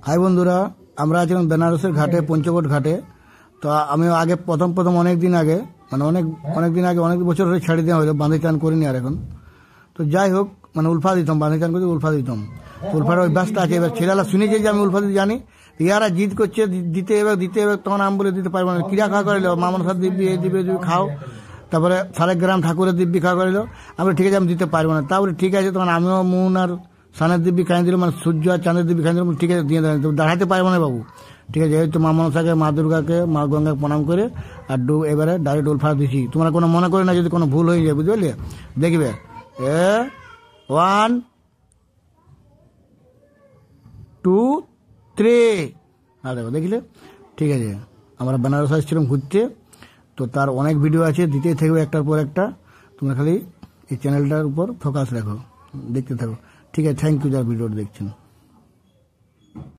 High বন্ধুরা, আমরা আছিলাম বেনারসের ঘাটে, পঞ্চকোট ঘাটে। তো আমি আগে প্রথম অনেক দিন আগে, মানে অনেক দিন আগে, অনেক বছর ধরে ছেড়ে দেওয়া হলো, বাঁধে চান করিনি আর এখন। তো যাই হোক, মানে উলফা দিতাম, বাঁধে চান করে উলফা দিতাম। তো উলফার অভ্যাসটা আছে। এবার ছেলেরা শুনেছে যে আমি উলফা দিতে জানি, ইয়ারা জিদ করছে দিতে হবে, তখন আমি বলে দিতে পারবো না। ক্রিয়া খাওয়া করিল, মামন সাথে দিব্যি, এই দিব্যি খাও, তারপরে 3.5 গ্রাম ঠাকুরের দিব্যি খাওয়া করিল। আমি ঠিক আছে, আমি দিতে পারবো না। তারপরে ঠিক আছে, তখন আমিও মুন আর সানের দিব্যি খাই দিল, মানে সূর্য আর চাঁদের দিব্যি খাই দিল। ঠিক আছে, দিয়ে দেন, দাঁড়াতে পারবো না বাবু। ঠিক আছে, যেহেতু মা মনসাকে, মা দুর্গাকে, মা গঙ্গাকে প্রণাম করে আর এবারে ডাইরেক্ট উলফা দিছি। তোমরা কোনো মনে করে না যদি কোনো ভুল হয়ে যায়, বুঝতে পারলে? দেখবে 1 2 3 আর দেখো, দেখলে? ঠিক আছে, আমরা বেনারস আসছিলাম ঘুরতে। তো তার অনেক ভিডিও আছে, দিতেই থাকবে একটার পর একটা। তোমরা খালি এই চ্যানেলটার উপর ফোকাস রাখো, দেখতে থাকো। ঠিক আছে, থ্যাংক ইউ যারা ভিডিওটা দেখছেন।